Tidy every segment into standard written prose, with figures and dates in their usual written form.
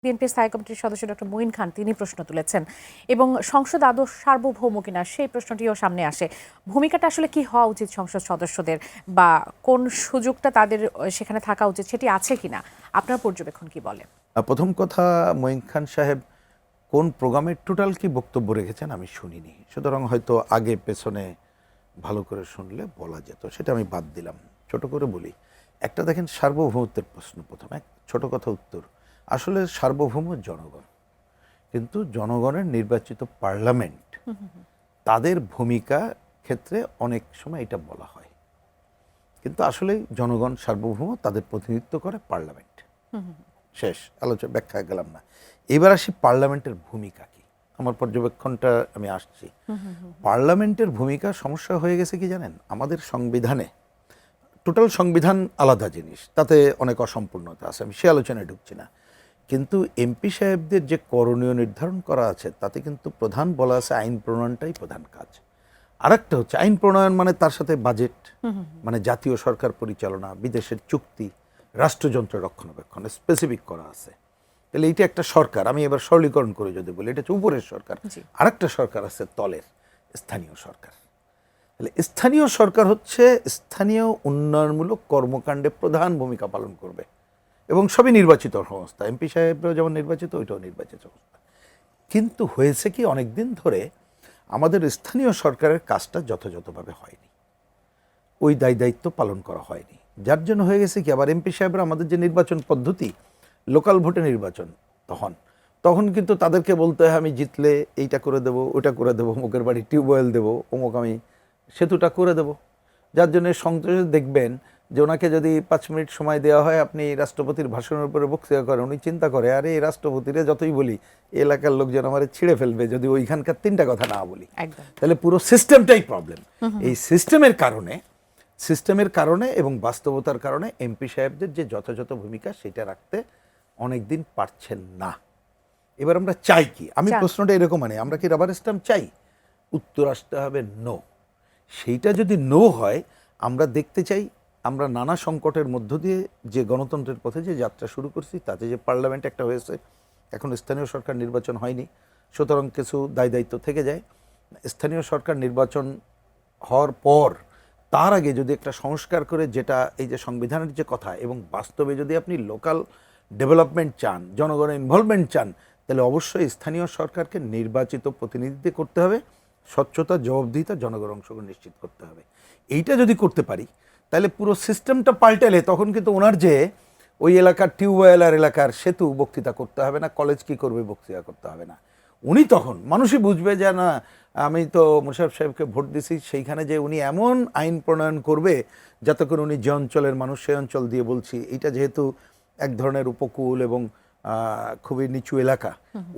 বিএনপির স্থায়ী কমিটির সদস্য ডক্টর মঈন খান তিনি প্রশ্ন তুলেছেন এবং সংসদ আদৌ সার্বভৌম কিনা সেই প্রশ্নটিও সামনে আসে। ভূমিকাটা আসলে কি হওয়া উচিত সংসদ সদস্যদের, বা কোন সুযোগটা তাদের সেখানে থাকা উচিত, সেটি আছে কিনা আপনার পর্যবেক্ষণ কি বলে? প্রথম কথা, মঈন খান সাহেব কোন প্রোগ্রামের টোটাল কি বক্তব্য রেখেছেন আমি শুনিনি, সুতরাং হয়তো আগে পেছনে ভালো করে শুনলে বলা যেত, সেটা আমি বাদ দিলাম। ছোট করে বলি, একটা দেখেন সার্বভৌমত্বের প্রশ্ন, প্রথমে ছোট কথা উত্তর। আসলে সার্বভৌম জনগণ, কিন্তু জনগণের নির্বাচিত পার্লামেন্ট তাদের ভূমিকা ক্ষেত্রে অনেক সময় এটা বলা হয়, কিন্তু আসলে জনগণ সার্বভৌম, তাদের প্রতিনিধিত্ব করে পার্লামেন্ট। শেষ আলোচনা, ব্যাখ্যা গেলাম না। এবার আসি পার্লামেন্টের ভূমিকা কি। আমার পর্যবেক্ষণটা আমি আসছি। পার্লামেন্টের ভূমিকা সমস্যা হয়ে গেছে কি জানেন, আমাদের সংবিধানে টোটাল সংবিধান আলাদা জিনিস, তাতে অনেক অসম্পূর্ণতা আছে, আমি সে আলোচনায় ঢুকছি না। কিন্তু এমপি সাহেবদের যে করণীয় নির্ধারণ করা আছে তাতে কিন্তু প্রধান বলা আছে আইন প্রণয়নটাই প্রধান কাজ। আরেকটা হচ্ছে আইন প্রণয়ন মানে তার সাথে বাজেট, মানে জাতীয় সরকার পরিচালনা, বিদেশের চুক্তি, রাষ্ট্রযন্ত্র রক্ষণাবেক্ষণ স্পেসিফিক করা আছে। তাহলে এইটা একটা সরকার, আমি এবার সরলীকরণ করে যদি বলি, এটা হচ্ছে উপরের সরকার। আরেকটা সরকার আছে তলের, স্থানীয় সরকার। তাহলে স্থানীয় সরকার হচ্ছে স্থানীয় উন্নয়নমূলক কর্মকাণ্ডে প্রধান ভূমিকা পালন করবে, এবং সবই নির্বাচিত সংস্থা। এমপি সাহেবরাও যেমন নির্বাচিত, ওইটাও নির্বাচিত সংস্থা। কিন্তু হয়েছে কি, অনেক দিন ধরে আমাদের স্থানীয় সরকারের কাজটা যথাযথভাবে হয়নি, ওই দায়িত্ব পালন করা হয়নি, যার জন্য হয়ে গেছে কি, আবার এমপি সাহেবরা আমাদের যে নির্বাচন পদ্ধতি, লোকাল ভোটে নির্বাচন, তখন কিন্তু তাদেরকে বলতে হয় আমি জিতলে এইটা করে দেবো, ওটা করে দেবো, অমুকের বাড়ি টিউবওয়েল দেবো, অমুক আমি সেতুটা করে দেবো। যার জন্য সংসদে দেখবেন যে ওনাকে যদি 5 মিনিট সময় দেওয়া হয়, আপনি রাষ্ট্রপতির ভাষণের উপরে বক্তৃতা করেন, উনি চিন্তা করে আরে এই রাষ্ট্রপতিরে যতই বলি এলাকার লোকজন আমার ছিঁড়ে ফেলবে যদি ওইখানকার 3টা কথা না বলি। তাহলে পুরো সিস্টেমটাই প্রবলেম। এই সিস্টেমের কারণে এবং বাস্তবতার কারণে এমপি সাহেবদের যে যথাযথ ভূমিকা সেটা রাখতে অনেক দিন পারছেন না। এবার আমরা চাই কি, আমি প্রশ্নটা এরকম, মানে আমরা কি রাবার স্ট্যাম্প চাই? উত্তর আসতে হবে নো। সেইটা যদি নো হয়, আমরা দেখতে চাই আমরা নানা সংকটের মধ্য দিয়ে যে গণতন্ত্রের পথে যে যাত্রা শুরু করছি, তাতে যে পার্লামেন্ট একটা হয়েছে, এখন স্থানীয় সরকার নির্বাচন হয়নি, সুতরাং কিছু দায়িত্ব থেকে যায়। স্থানীয় সরকার নির্বাচন হওয়ার পর তার আগে যদি একটা সংস্কার করে, যেটা এই যে সংবিধানের যে কথা, এবং বাস্তবে যদি আপনি লোকাল ডেভেলপমেন্ট চান, জনগণের ইনভলভমেন্ট চান, তাহলে অবশ্যই স্থানীয় সরকারকে নির্বাচিত প্রতিনিধিত্ব করতে হবে, স্বচ্ছতা, জবাবদিহিতা, জনগণ অংশগ্রহণ নিশ্চিত করতে হবে। এইটা যদি করতে পারি, তাহলে পুরো সিস্টেমটা পাল্টালে তখন কিন্তু ওনার যে ওই এলাকার টিউবওয়েল আর এলাকার সেতু বক্তৃতা করতে হবে না, কলেজ কি করবে বক্তৃতা করতে হবে না। উনি তখন মানুষই বুঝবে যে না, আমি তো মোশাররফ সাহেবকে ভোট দিছি, সেইখানে যে উনি এমন আইন প্রণয়ন করবে যাতে করে উনি যে অঞ্চলের মানুষ, সেই অঞ্চল দিয়ে বলছি, এইটা যেহেতু এক ধরনের উপকূল এবং খুবই নিচু এলাকা,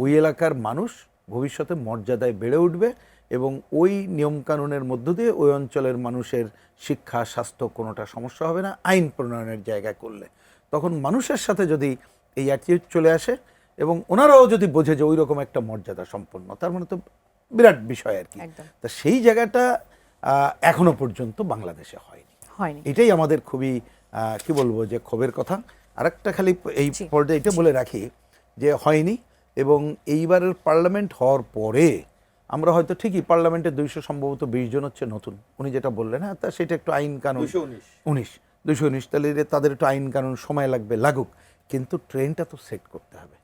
ওই এলাকার মানুষ ভবিষ্যতে মর্যাদায় বেড়ে উঠবে, এবং ওই নিয়মকানুনের মধ্য দিয়ে ওই অঞ্চলের মানুষের শিক্ষা, স্বাস্থ্য কোনোটা সমস্যা হবে না আইন প্রণয়নের জায়গায় করলে। তখন মানুষের সাথে যদি এই অ্যাটিটিউড চলে আসে, এবং ওনারাও যদি বোঝে যে ওই রকম একটা মর্যাদা সম্পন্ন, তার মানে তো বিরাট বিষয় আর কি। তা সেই জায়গাটা এখনো পর্যন্ত বাংলাদেশে হয়নি। এটাই আমাদের খুবই কি বলবো যে ক্ষোভের কথা। আরেকটা খালি এই পর্যায়ে এটা বলে রাখি যে হয়নি, এবং এইবারের পার্লামেন্ট হওয়ার পরে আমরা হয়তো ঠিকই পার্লামেন্টে 200 সম্ভবত 20 জন হচ্ছে নতুন, উনি যেটা বললেন, হ্যাঁ, তা সেটা একটু আইন কানুন 219, তাহলে তাদের একটু আইন কানুন সময় লাগবে, লাগুক, কিন্তু ট্রেনটা তো সেট করতে হবে।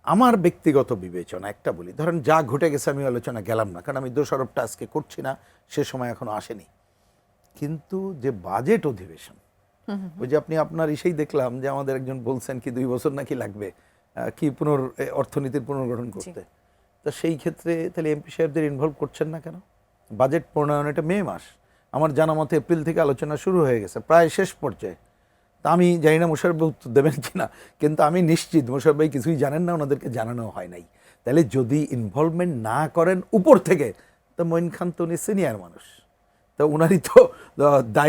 আমার ব্যক্তিগত বিবেচনা একটা বলি, ধরেন যা ঘটে গেছে আমি আলোচনা গেলাম না, কারণ আমি দোষারোপটা আজকে করছি না, সে সময় এখনো আসেনি। কিন্তু যে বাজেট অধিবেশন, ওই যে আপনি আপনার ইসেই দেখলাম যে আমাদের একজন বলছেন কি 2 বছর নাকি লাগবে কি অর্থনীতির পুনর্গঠন করতে। তা সেই ক্ষেত্রে তাহলে এমপি সাহেবদের ইনভলভ করছেন না কেন? বাজেট প্রণয়ন এটা মে মাস, আমার জানা মতে এপ্রিল থেকে আলোচনা শুরু হয়ে গেছে, প্রায় শেষ পর্যায়ে। তা আমি জানি না মোশাররফ ভাই উত্তর দেবেন কিনা, কিন্তু আমি নিশ্চিত মোশাররফ ভাই কিছুই জানেন না, ওনাদেরকে জানানো হয় নাই। তাহলে যদি ইনভলভমেন্ট না করেন উপর থেকে, তো মঈন খান তো উনি সিনিয়র মানুষ, তো ওনারই তো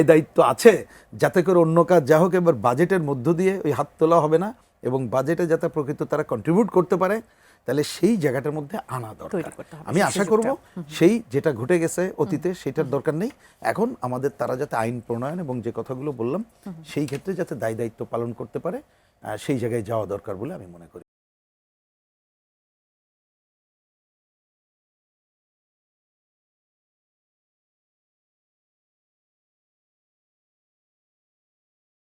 দায়িত্ব আছে যাতে করে অন্য কাজ যা হোক, এবার বাজেটের মধ্য দিয়ে ওই হাত তোলা হবে না, এবং বাজেটে যাতে প্রকৃত তারা কন্ট্রিবিউট করতে পারে, তাহলে সেই জায়গাটার মধ্যে আনা দরকার। আমি আশা করব সেই যেটা ঘটে গেছে অতীতে সেটার দরকার নেই, এখন আমাদের তারা যাতে আইন প্রণয়ন এবং যে কথাগুলো বললাম সেই ক্ষেত্রে যাতে দায়িত্ব পালন করতে পারে, সেই জায়গায় যাওয়া দরকার বলে আমি মনে করি।